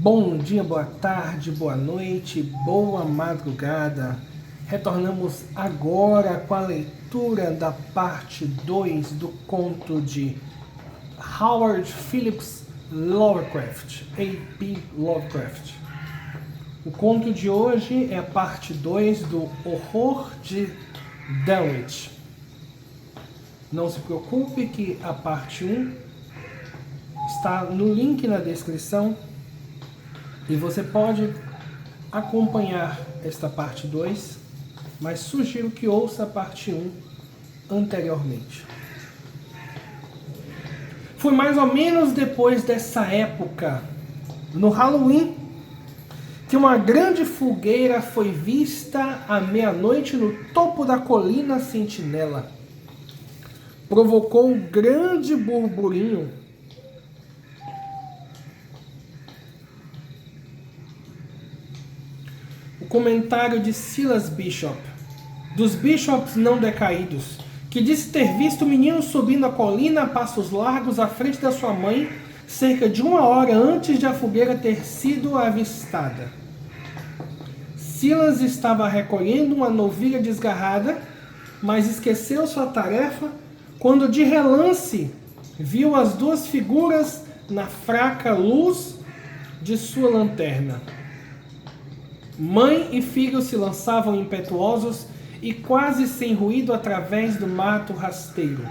Bom dia, boa tarde, boa noite, boa madrugada. Retornamos agora com a leitura da parte 2 do conto de Howard Phillips Lovecraft, A.P. Lovecraft. O conto de hoje é a parte 2 do Horror de Dunwich. Não se preocupe que a parte 1 está no link na descrição e você pode acompanhar esta parte 2, mas sugiro que ouça a parte 1 anteriormente. Foi mais ou menos depois dessa época, no Halloween, que uma grande fogueira foi vista à meia-noite no topo da colina Sentinela. Provocou um grande burburinho. O comentário de Silas Bishop, dos Bishops não decaídos, que disse ter visto o menino subindo a colina a passos largos à frente da sua mãe, cerca de 1 hora antes de a fogueira ter sido avistada. Silas estava recolhendo uma novilha desgarrada, mas esqueceu sua tarefa quando de relance viu as duas figuras na fraca luz de sua lanterna. Mãe e filho se lançavam impetuosos e quase sem ruído através do mato rasteiro.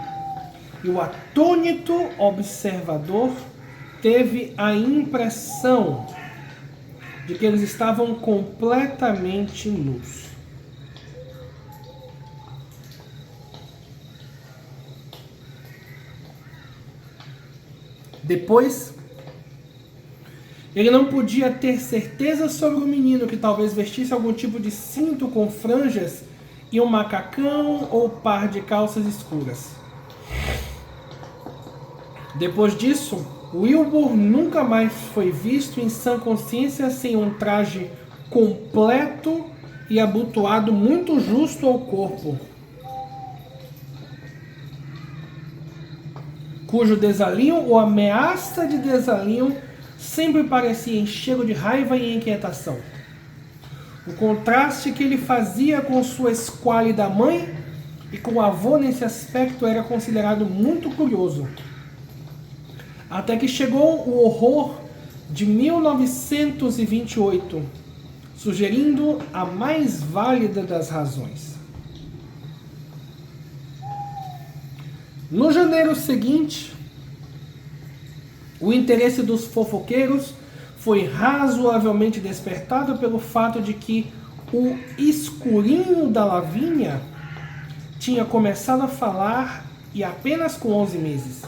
E o atônito observador teve a impressão de que eles estavam completamente nus. Depois, ele não podia ter certeza sobre o menino, que talvez vestisse algum tipo de cinto com franjas e um macacão ou par de calças escuras. Depois disso, Wilbur nunca mais foi visto em sã consciência sem um traje completo e abotoado muito justo ao corpo, cujo desalinho ou ameaça de desalinho sempre parecia enchê-lo de raiva e inquietação. O contraste que ele fazia com sua esquálida mãe e com o avô nesse aspecto era considerado muito curioso. Até que chegou o horror de 1928, sugerindo a mais válida das razões. No janeiro seguinte, o interesse dos fofoqueiros foi razoavelmente despertado pelo fato de que o escurinho da Lavínia tinha começado a falar e apenas com 11 meses.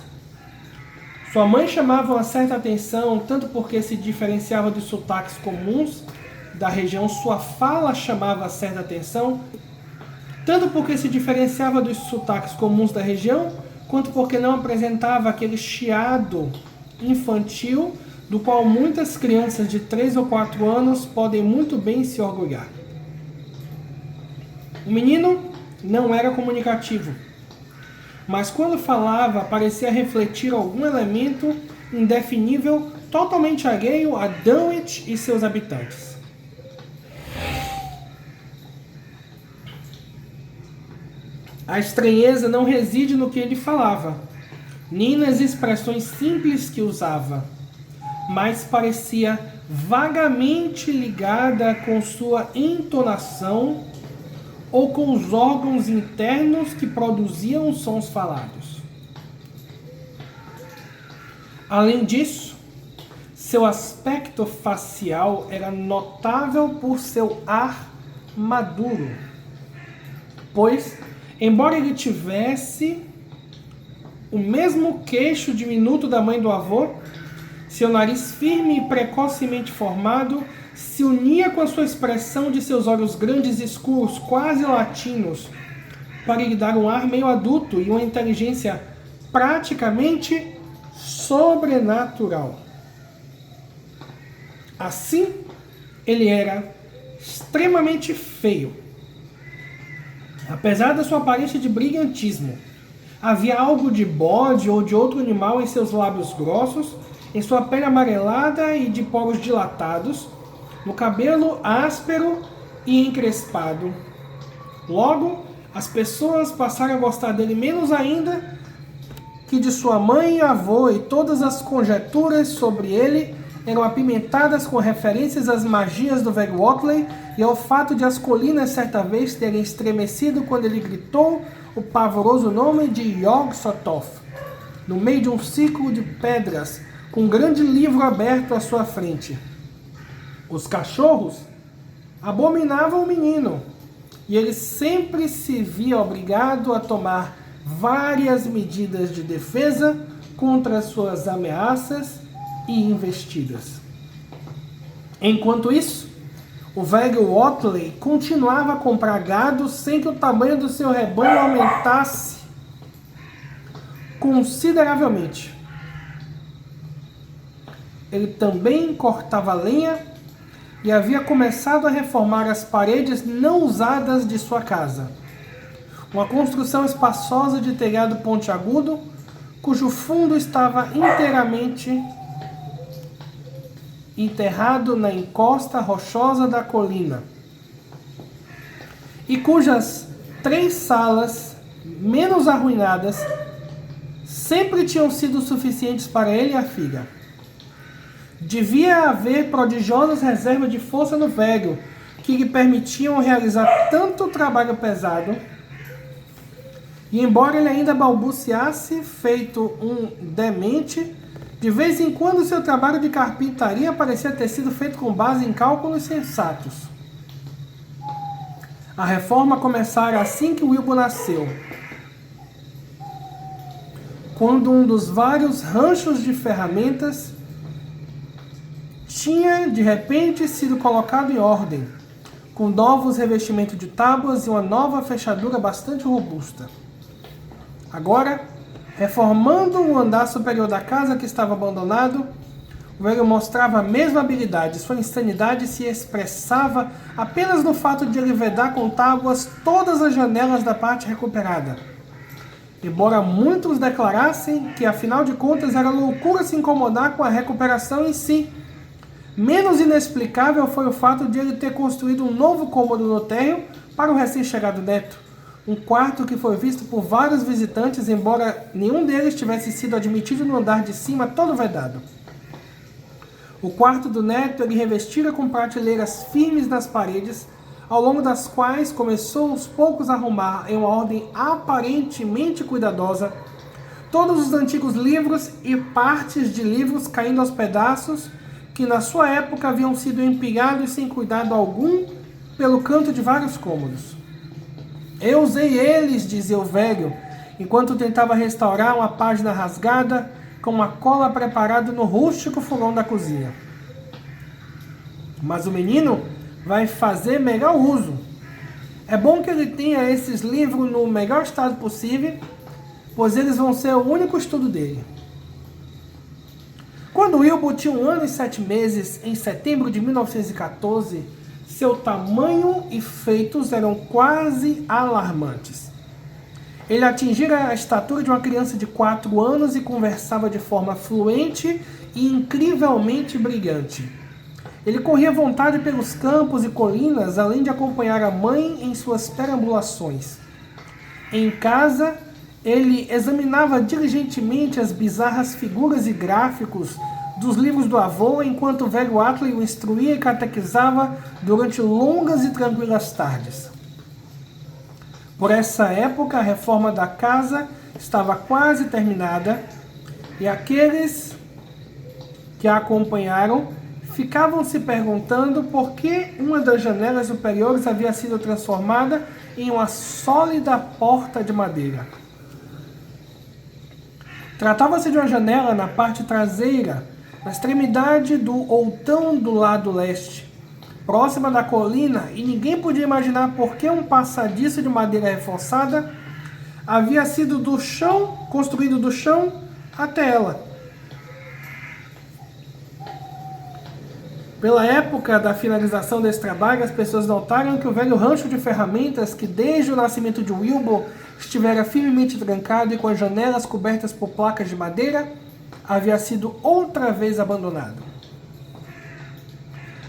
Sua mãe chamava uma certa atenção, tanto porque se diferenciava dos sotaques comuns da região, sua fala chamava certa atenção, tanto porque se diferenciava dos sotaques comuns da região, quanto porque não apresentava aquele chiado infantil do qual muitas crianças de 3 ou 4 anos podem muito bem se orgulhar. O menino não era comunicativo, mas quando falava parecia refletir algum elemento indefinível totalmente alheio a Dunwich e seus habitantes. A estranheza não reside no que ele falava, nem nas expressões simples que usava, mas parecia vagamente ligada com sua entonação ou com os órgãos internos que produziam os sons falados. Além disso, seu aspecto facial era notável por seu ar maduro, pois, embora ele tivesse o mesmo queixo diminuto da mãe do avô, seu nariz firme e precocemente formado se unia com a sua expressão de seus olhos grandes e escuros, quase latinos, para lhe dar um ar meio adulto e uma inteligência praticamente sobrenatural. Assim, ele era extremamente feio. Apesar da sua aparência de brilhantismo, havia algo de bode ou de outro animal em seus lábios grossos em sua pele amarelada e de poros dilatados, no cabelo áspero e encrespado. Logo, as pessoas passaram a gostar dele menos ainda que de sua mãe e avô, e todas as conjecturas sobre ele eram apimentadas com referências às magias do velho Otley e ao fato de as colinas certa vez terem estremecido quando ele gritou o pavoroso nome de Yog-Sothoth, no meio de um círculo de pedras, com um grande livro aberto à sua frente. Os cachorros abominavam o menino, e ele sempre se via obrigado a tomar várias medidas de defesa contra suas ameaças e investidas. Enquanto isso, o velho Otley continuava a comprar gado sem que o tamanho do seu rebanho aumentasse consideravelmente. Ele também cortava lenha e havia começado a reformar as paredes não usadas de sua casa. Uma construção espaçosa de telhado pontiagudo, cujo fundo estava inteiramente enterrado na encosta rochosa da colina, e cujas 3 salas menos arruinadas sempre tinham sido suficientes para ele e a filha. Devia haver prodigiosas reservas de força no velho, que lhe permitiam realizar tanto trabalho pesado, e embora ele ainda balbuciasse, feito um demente, de vez em quando seu trabalho de carpintaria parecia ter sido feito com base em cálculos sensatos. A reforma começara assim que Wilbur nasceu, quando um dos vários ranchos de ferramentas tinha, de repente, sido colocado em ordem, com novos revestimentos de tábuas e uma nova fechadura bastante robusta. Agora, reformando o andar superior da casa que estava abandonado, o velho mostrava a mesma habilidade. Sua insanidade se expressava apenas no fato de ele vedar com tábuas todas as janelas da parte recuperada. Embora muitos declarassem que, afinal de contas, era loucura se incomodar com a recuperação em si, menos inexplicável foi o fato de ele ter construído um novo cômodo no térreo para o recém-chegado neto. Um quarto que foi visto por vários visitantes, embora nenhum deles tivesse sido admitido no andar de cima, todo vedado. O quarto do neto ele revestira com prateleiras firmes nas paredes, ao longo das quais começou aos poucos a arrumar, em uma ordem aparentemente cuidadosa, todos os antigos livros e partes de livros caindo aos pedaços, que na sua época haviam sido empilhados sem cuidado algum pelo canto de vários cômodos. Eu usei eles, dizia o velho, enquanto tentava restaurar uma página rasgada com uma cola preparada no rústico fogão da cozinha. Mas o menino vai fazer melhor uso. É bom que ele tenha esses livros no melhor estado possível, pois eles vão ser o único estudo dele. Quando Wilbur tinha 1 ano e 7 meses, em setembro de 1914, seu tamanho e feitos eram quase alarmantes. Ele atingira a estatura de uma criança de 4 anos e conversava de forma fluente e incrivelmente brilhante. Ele corria à vontade pelos campos e colinas, além de acompanhar a mãe em suas perambulações. Em casa, ele examinava diligentemente as bizarras figuras e gráficos dos livros do avô, enquanto o velho Otley o instruía e catequizava durante longas e tranquilas tardes. Por essa época, a reforma da casa estava quase terminada, e aqueles que a acompanharam ficavam se perguntando por que uma das janelas superiores havia sido transformada em uma sólida porta de madeira. Tratava-se de uma janela na parte traseira, na extremidade do outão do lado leste, próxima da colina, e ninguém podia imaginar por que um passadiço de madeira reforçada havia sido construído do chão até ela. Pela época da finalização desse trabalho, as pessoas notaram que o velho rancho de ferramentas, que desde o nascimento de Wilbur estivera firmemente trancado e com as janelas cobertas por placas de madeira, havia sido outra vez abandonado.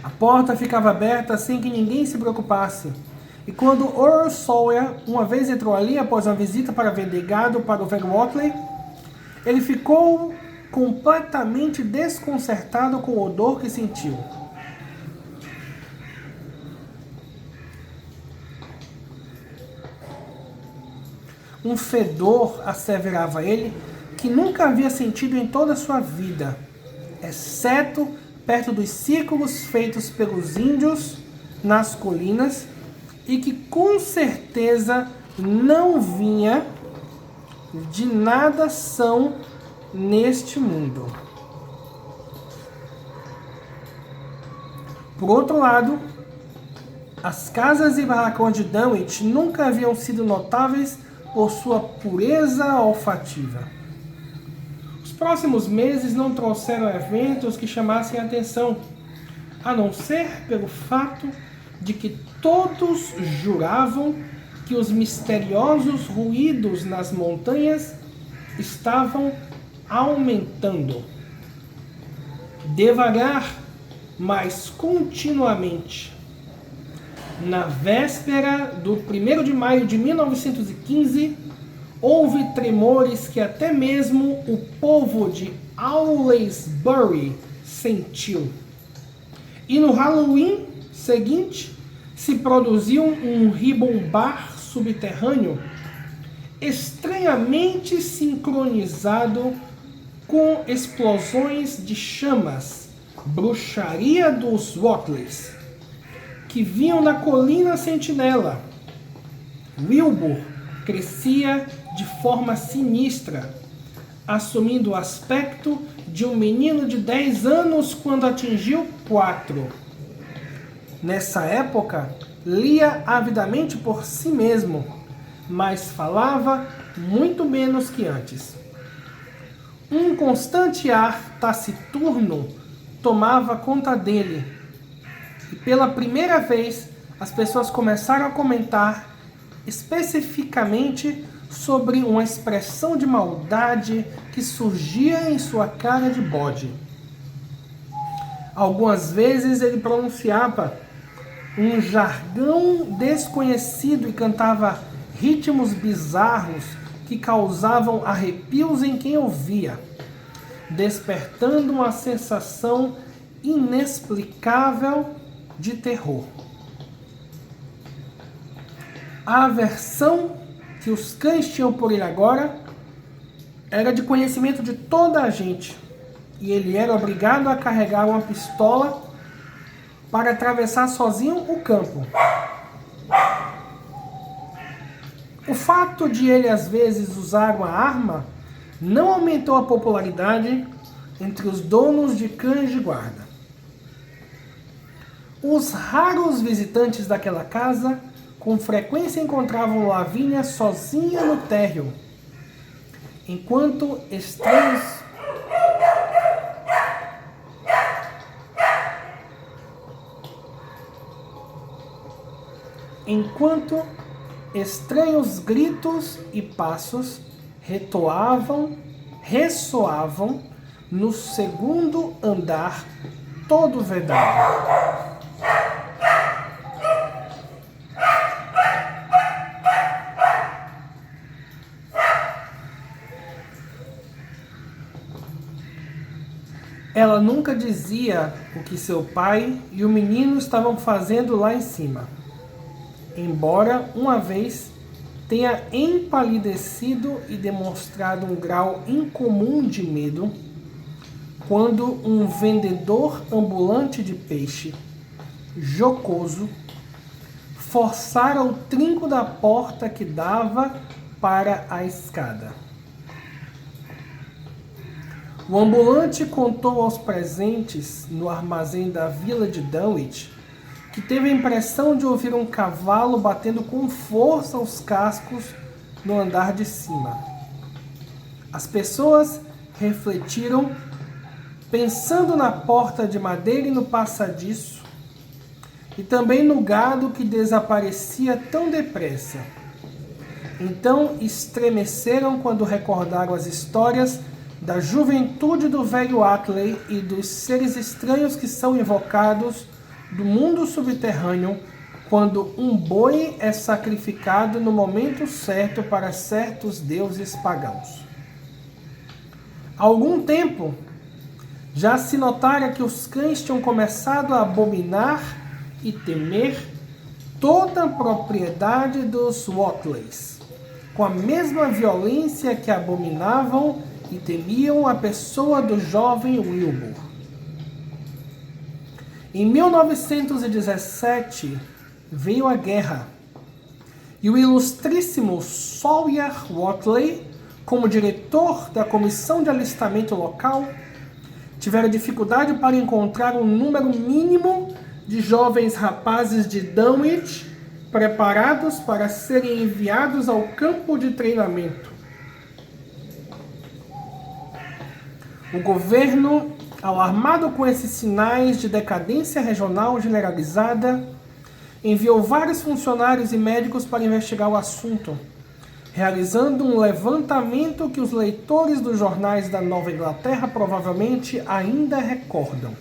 A porta ficava aberta sem que ninguém se preocupasse. E quando Earl Sawyer uma vez entrou ali após uma visita para vender gado para o velho Watley, ele ficou completamente desconcertado com o odor que sentiu. Um fedor, asseverava ele, que nunca havia sentido em toda a sua vida, exceto perto dos círculos feitos pelos índios nas colinas, e que com certeza não vinha de nada são neste mundo. Por outro lado, as casas e barracões de Dunwich nunca haviam sido notáveis por sua pureza olfativa. Os próximos meses não trouxeram eventos que chamassem a atenção, a não ser pelo fato de que todos juravam que os misteriosos ruídos nas montanhas estavam aumentando. Devagar, mas continuamente. Na véspera do 1º de maio de 1915, houve tremores que até mesmo o povo de Aylesbury sentiu. E no Halloween seguinte, se produziu um ribombar subterrâneo estranhamente sincronizado com explosões de chamas, bruxaria dos Watleys, que vinham da colina Sentinela. Wilbur crescia de forma sinistra, assumindo o aspecto de um menino de 10 anos quando atingiu 4. Nessa época, lia avidamente por si mesmo, mas falava muito menos que antes. Um constante ar taciturno tomava conta dele, e pela primeira vez as pessoas começaram a comentar especificamente sobre uma expressão de maldade que surgia em sua cara de bode. Algumas vezes ele pronunciava um jargão desconhecido e cantava ritmos bizarros que causavam arrepios em quem ouvia, despertando uma sensação inexplicável de terror. A aversão que os cães tinham por ele agora era de conhecimento de toda a gente, e ele era obrigado a carregar uma pistola para atravessar sozinho o campo. O fato de ele às vezes usar uma arma não aumentou a popularidade entre os donos de cães de guarda. Os raros visitantes daquela casa com frequência encontravam Lavínia sozinha no térreo, enquanto estranhos gritos e passos ressoavam no segundo andar todo vedado. Ela nunca dizia o que seu pai e o menino estavam fazendo lá em cima, embora uma vez tenha empalidecido e demonstrado um grau incomum de medo quando um vendedor ambulante de peixe, jocoso, forçara o trinco da porta que dava para a escada. O ambulante contou aos presentes no armazém da vila de Dunwich que teve a impressão de ouvir um cavalo batendo com força os cascos no andar de cima. As pessoas refletiram, pensando na porta de madeira e no passadiço, e também no gado que desaparecia tão depressa. Então estremeceram quando recordaram as histórias da juventude do velho Atley e dos seres estranhos que são invocados do mundo subterrâneo quando um boi é sacrificado no momento certo para certos deuses pagãos. Há algum tempo, já se notara que os cães tinham começado a abominar e temer toda a propriedade dos Watleys, com a mesma violência que abominavam e temiam a pessoa do jovem Wilbur. Em 1917 veio a guerra e o ilustríssimo Sawyer Watley, como diretor da comissão de alistamento local, tiveram dificuldade para encontrar um número mínimo de jovens rapazes de Dunwich preparados para serem enviados ao campo de treinamento. O governo, alarmado com esses sinais de decadência regional generalizada, enviou vários funcionários e médicos para investigar o assunto, realizando um levantamento que os leitores dos jornais da Nova Inglaterra provavelmente ainda recordam.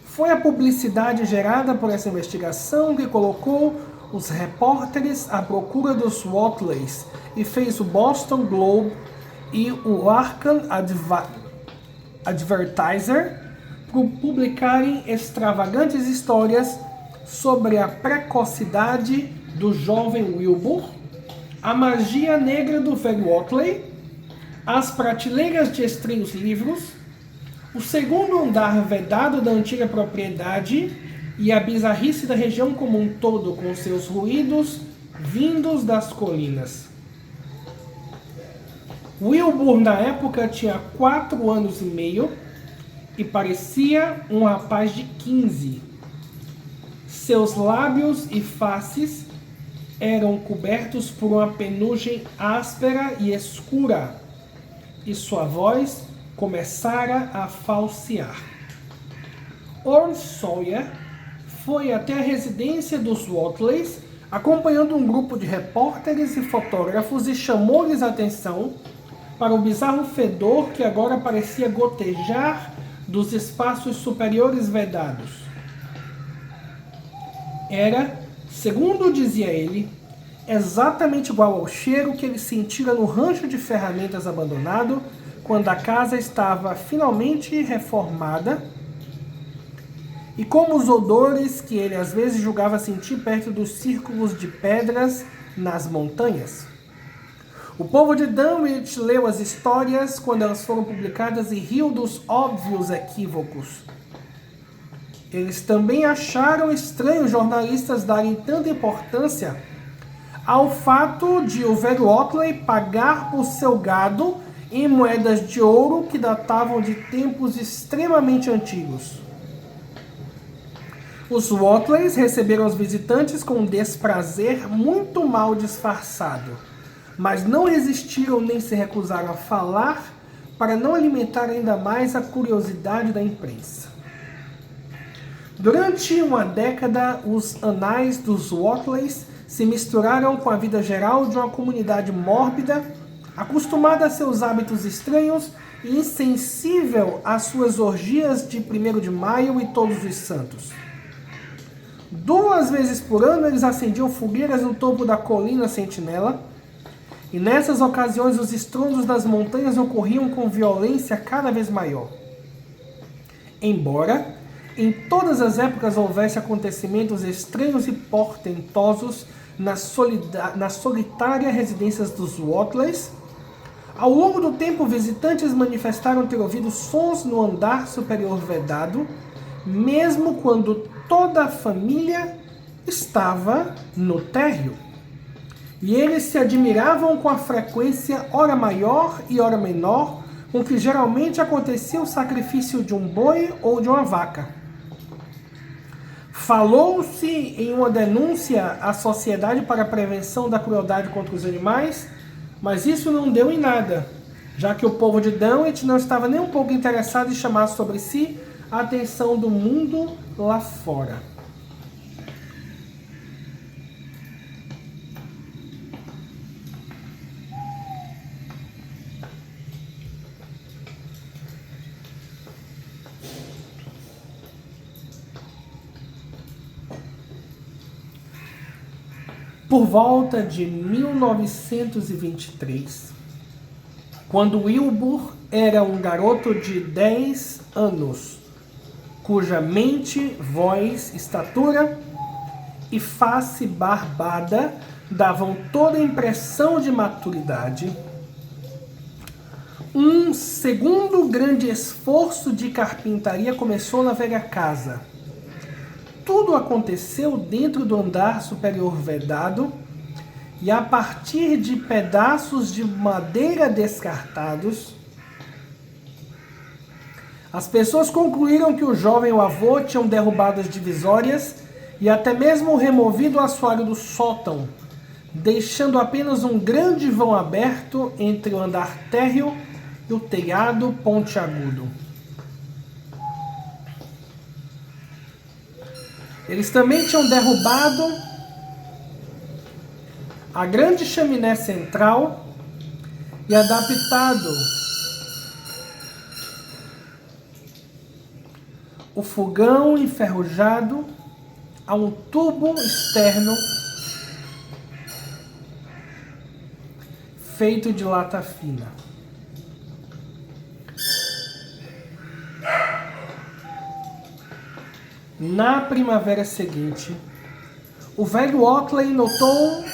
Foi a publicidade gerada por essa investigação que colocou os repórteres à procura dos Watleys e fez o Boston Globe e o Arkham Advertiser publicarem extravagantes histórias sobre a precocidade do jovem Wilbur, a magia negra do velho Watley, as prateleiras de estranhos livros, o segundo andar vedado da antiga propriedade e a bizarrice da região como um todo, com seus ruídos vindos das colinas. Wilbur, na época, tinha 4 anos e meio e parecia um rapaz de 15. Seus lábios e faces eram cobertos por uma penugem áspera e escura, e sua voz começara a falsear. Earl Sawyer foi até a residência dos Watleys, acompanhando um grupo de repórteres e fotógrafos, e chamou-lhes a atenção para o bizarro fedor que agora parecia gotejar dos espaços superiores vedados. Era, segundo dizia ele, exatamente igual ao cheiro que ele sentira no rancho de ferramentas abandonado quando a casa estava finalmente reformada, e como os odores que ele às vezes julgava sentir perto dos círculos de pedras nas montanhas. O povo de Dunwich leu as histórias quando elas foram publicadas e riu dos óbvios equívocos. Eles também acharam estranho jornalistas darem tanta importância ao fato de o velho Watley pagar por seu gado em moedas de ouro que datavam de tempos extremamente antigos. Os Watleys receberam os visitantes com um desprazer muito mal disfarçado, mas não resistiram nem se recusaram a falar para não alimentar ainda mais a curiosidade da imprensa. Durante uma década, os anais dos Watleys se misturaram com a vida geral de uma comunidade mórbida, acostumada a seus hábitos estranhos e insensível às suas orgias de 1º de maio e todos os santos. 2 vezes por ano eles acendiam fogueiras no topo da colina Sentinela, e nessas ocasiões os estrondos das montanhas ocorriam com violência cada vez maior. Embora em todas as épocas houvesse acontecimentos estranhos e portentosos na solitária residência dos Watleys, ao longo do tempo visitantes manifestaram ter ouvido sons no andar superior vedado, mesmo quando toda a família estava no térreo. E eles se admiravam com a frequência ora maior e ora menor com que geralmente acontecia o sacrifício de um boi ou de uma vaca. Falou-se em uma denúncia à Sociedade para a Prevenção da Crueldade contra os Animais, mas isso não deu em nada, já que o povo de Dunwich não estava nem um pouco interessado em chamar sobre si a atenção do mundo lá fora. Por volta de 1923, quando Wilbur era um garoto de 10 anos, cuja mente, voz, estatura e face barbada davam toda a impressão de maturidade, um segundo grande esforço de carpintaria começou na velha casa. Tudo aconteceu dentro do andar superior vedado e a partir de pedaços de madeira descartados. As pessoas concluíram que o jovem e o avô tinham derrubado as divisórias e até mesmo removido o assoalho do sótão, deixando apenas um grande vão aberto entre o andar térreo e o telhado pontiagudo. Eles também tinham derrubado a grande chaminé central e adaptado o fogão enferrujado a um tubo externo feito de lata fina. Na primavera seguinte, o velho Otley notou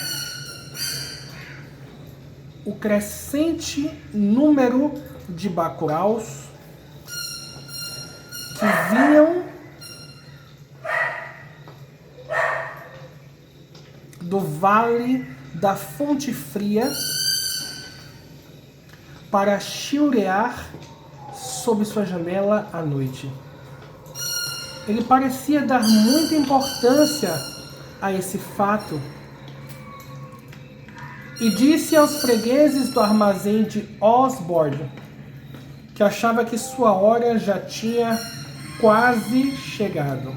o crescente número de bacuraus que vinham do vale da Fonte Fria para chiurear sob sua janela à noite. Ele parecia dar muita importância a esse fato e disse aos fregueses do armazém de Osborne que achava que sua hora já tinha quase chegado.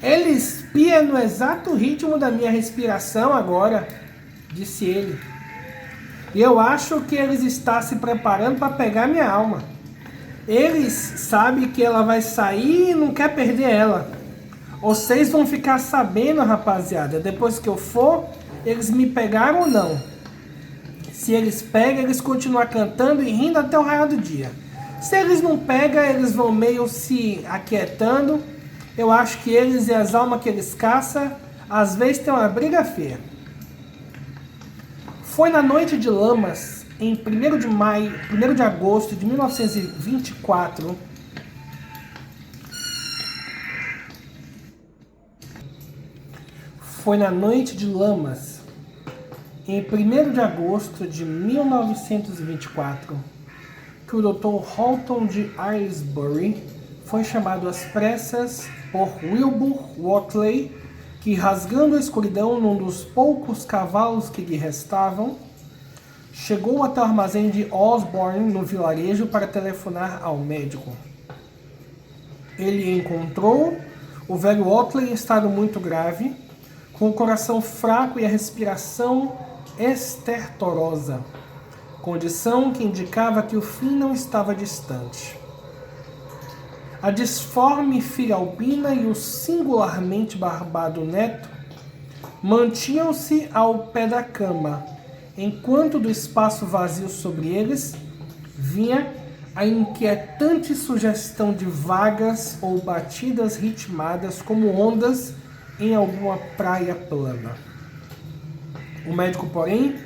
Ele espia no exato ritmo da minha respiração agora, disse ele. E eu acho que eles estão se preparando para pegar minha alma. Eles sabem que ela vai sair e não quer perder ela. Vocês vão ficar sabendo, rapaziada, depois que eu for, eles me pegaram ou não. Se eles pegam, eles continuam cantando e rindo até o raio do dia. Se eles não pegam, eles vão meio se aquietando. Eu acho que eles e as almas que eles caçam, às vezes tem uma briga feia. Foi na noite de Lamas, em 1º de agosto de 1924, foi na noite de Lamas, em 1º de agosto de 1924, que o Dr. Halton de Aylesbury foi chamado às pressas por Wilbur Otley, que, rasgando a escuridão num dos poucos cavalos que lhe restavam, chegou até o armazém de Osborne, no vilarejo, para telefonar ao médico. Ele encontrou o velho Otley em estado muito grave, com o coração fraco e a respiração estertorosa, condição que indicava que o fim não estava distante. A disforme filha albina e o singularmente barbado neto mantinham-se ao pé da cama, enquanto do espaço vazio sobre eles vinha a inquietante sugestão de vagas ou batidas ritmadas como ondas em alguma praia plana. O médico, porém,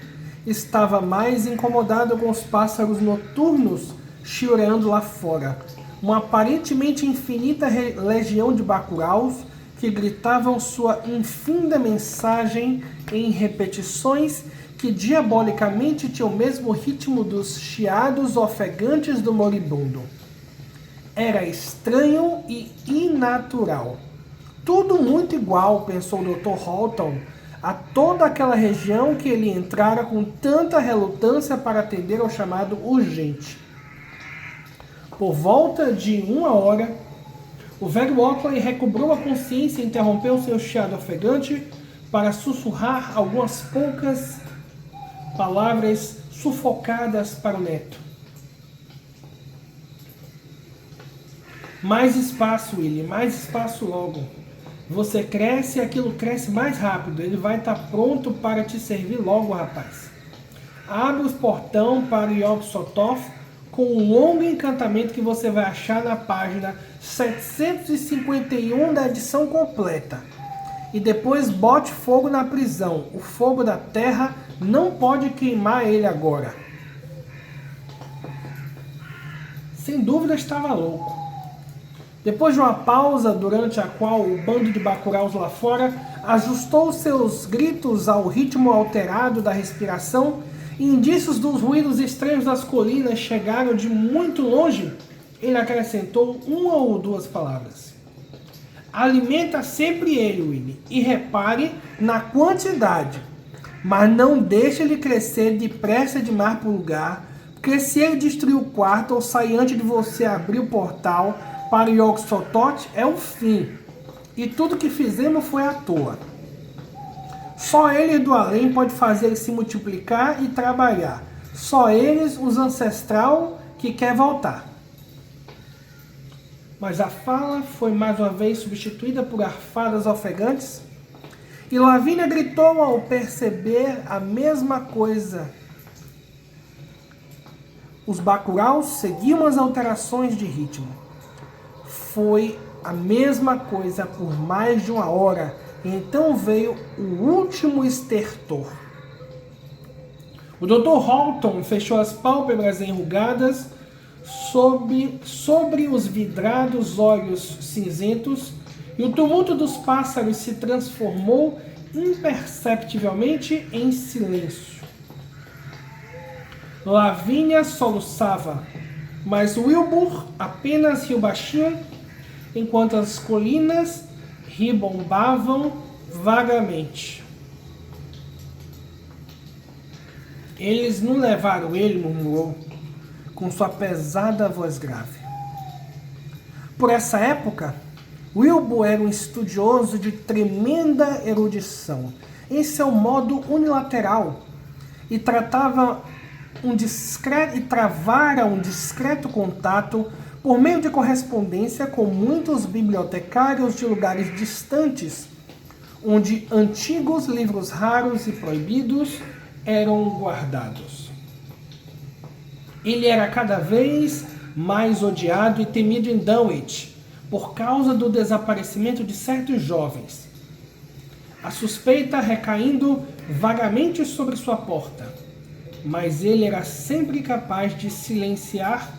estava mais incomodado com os pássaros noturnos chiureando lá fora, uma aparentemente infinita legião de bacuraus que gritavam sua infinda mensagem em repetições que diabolicamente tinham o mesmo ritmo dos chiados ofegantes do moribundo. Era estranho e inatural. Tudo muito igual, pensou o Dr. Halton, a toda aquela região que ele entrara com tanta relutância para atender ao chamado urgente. Por volta de 1 hora, o velho Otley recobrou a consciência e interrompeu seu chiado ofegante para sussurrar algumas poucas palavras sufocadas para o neto. Mais espaço, Willie, mais espaço logo. Você cresce e aquilo cresce mais rápido. Ele vai estar pronto para te servir logo, rapaz. Abre os portão para Yog-Sothoth com um longo encantamento que você vai achar na página 751 da edição completa. E depois bote fogo na prisão. O fogo da terra não pode queimar ele agora. Sem dúvida estava louco. Depois de uma pausa durante a qual o bando de bacuraus lá fora ajustou seus gritos ao ritmo alterado da respiração, e indícios dos ruídos estranhos das colinas chegaram de muito longe, ele acrescentou uma ou duas palavras. Alimenta sempre ele, Winnie, e repare na quantidade, mas não deixe ele crescer depressa demais para o lugar, porque se ele destruir o quarto ou sair antes de você abrir o portal para Yog-Sothoth, é o fim. E tudo que fizemos foi à toa. Só eles do além pode fazer ele se multiplicar e trabalhar. Só eles, os ancestral, que quer voltar. Mas a fala foi mais uma vez substituída por arfadas ofegantes. E Lavínia gritou ao perceber a mesma coisa. Os bacuraus seguiam as alterações de ritmo. Foi a mesma coisa por mais de uma hora. E então veio o último estertor. O Dr. Halton fechou as pálpebras enrugadas sobre os vidrados olhos cinzentos, e o tumulto dos pássaros se transformou imperceptivelmente em silêncio. Lavínia soluçava, mas Wilbur apenas riu baixinho, enquanto as colinas ribombavam vagamente. Eles não levaram ele, murmurou, com sua pesada voz grave. Por essa época, Wilbur era um estudioso de tremenda erudição, em seu modo unilateral, e travara um discreto contato por meio de correspondência com muitos bibliotecários de lugares distantes, onde antigos livros raros e proibidos eram guardados. Ele era cada vez mais odiado e temido em Dunwich, por causa do desaparecimento de certos jovens, a suspeita recaindo vagamente sobre sua porta, mas ele era sempre capaz de silenciar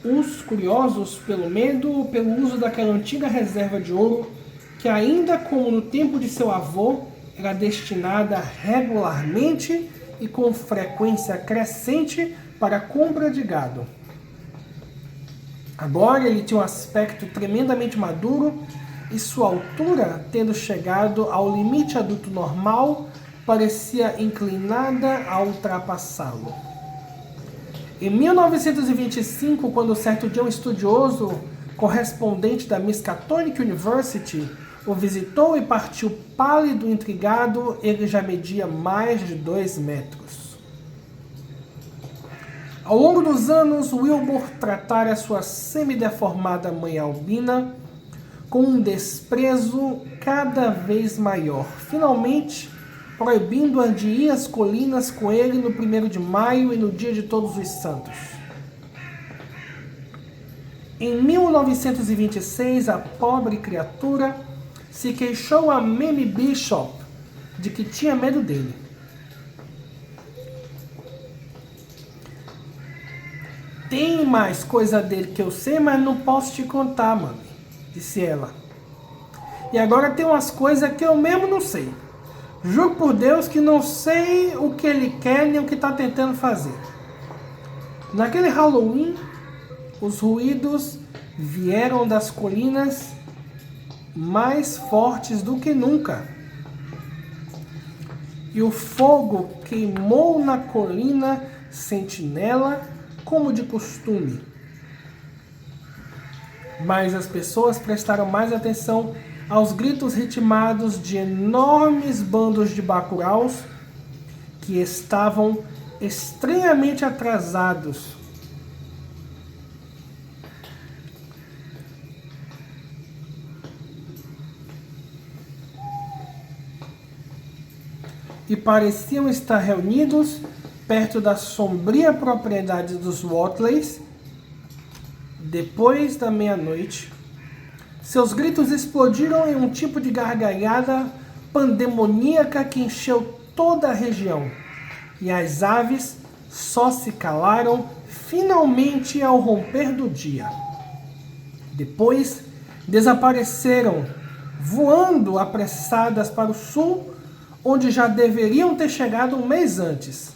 os curiosos pelo medo ou pelo uso daquela antiga reserva de ouro que, ainda como no tempo de seu avô, era destinada regularmente e com frequência crescente para a compra de gado. Agora ele tinha um aspecto tremendamente maduro e sua altura, tendo chegado ao limite adulto normal, parecia inclinada a ultrapassá-lo. Em 1925, quando certo dia um estudioso correspondente da Miskatonic University o visitou e partiu pálido e intrigado, ele já media mais de 2 metros. Ao longo dos anos, Wilbur tratara sua semideformada mãe albina com um desprezo cada vez maior, finalmente proibindo-a de ir às colinas com ele no 1º de maio e no dia de Todos os Santos. Em 1926, a pobre criatura se queixou a Mamie Bishop de que tinha medo dele. Tem mais coisa dele que eu sei, mas não posso te contar, mãe, disse ela. E agora tem umas coisas que eu mesmo não sei. Juro por Deus que não sei o que ele quer nem o que está tentando fazer. Naquele Halloween, os ruídos vieram das colinas mais fortes do que nunca. E o fogo queimou na colina Sentinela como de costume. Mas as pessoas prestaram mais atenção aos gritos ritmados de enormes bandos de bacuraus que estavam estranhamente atrasados. e pareciam estar reunidos perto da sombria propriedade dos Watleys. Depois da meia-noite, seus gritos explodiram em um tipo de gargalhada pandemoníaca que encheu toda a região, e as aves só se calaram finalmente ao romper do dia. Depois desapareceram, voando apressadas para o sul, onde já deveriam ter chegado um mês antes.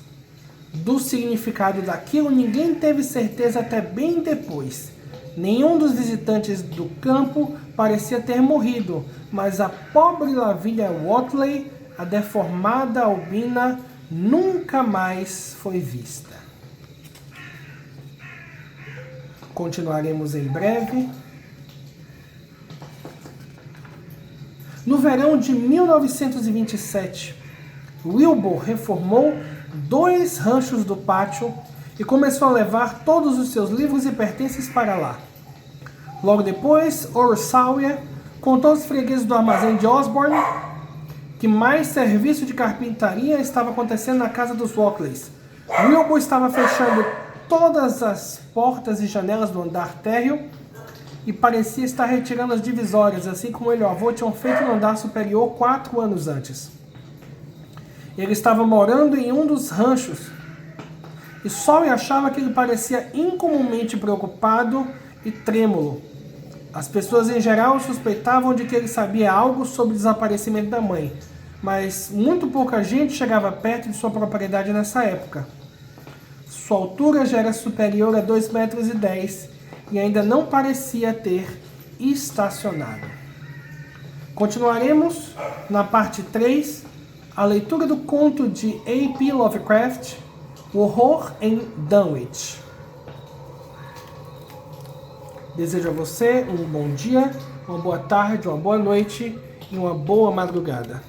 Do significado daquilo ninguém teve certeza até bem depois. Nenhum dos visitantes do campo parecia ter morrido, mas a pobre Lavínia Watley, a deformada albina, nunca mais foi vista. Continuaremos em breve. No verão de 1927, Wilbur reformou 2 ranchos do pátio e começou a levar todos os seus livros e pertences para lá. Logo depois, Horace Sawyer contou aos fregueses do armazém de Osborne que mais serviço de carpintaria estava acontecendo na casa dos Walkleys. Wilbur estava fechando todas as portas e janelas do andar térreo e parecia estar retirando as divisórias, assim como ele e o avô tinham feito no andar superior 4 anos antes. Ele estava morando em um dos ranchos e Sawyer achava que ele parecia incomumente preocupado e trêmulo. As pessoas em geral suspeitavam de que ele sabia algo sobre o desaparecimento da mãe, mas muito pouca gente chegava perto de sua propriedade nessa época. Sua altura já era superior a 2,10 metros e ainda não parecia ter estacionado. Continuaremos na parte 3, a leitura do conto de A.P. Lovecraft, O Horror em Dunwich. Desejo a você um bom dia, uma boa tarde, uma boa noite e uma boa madrugada.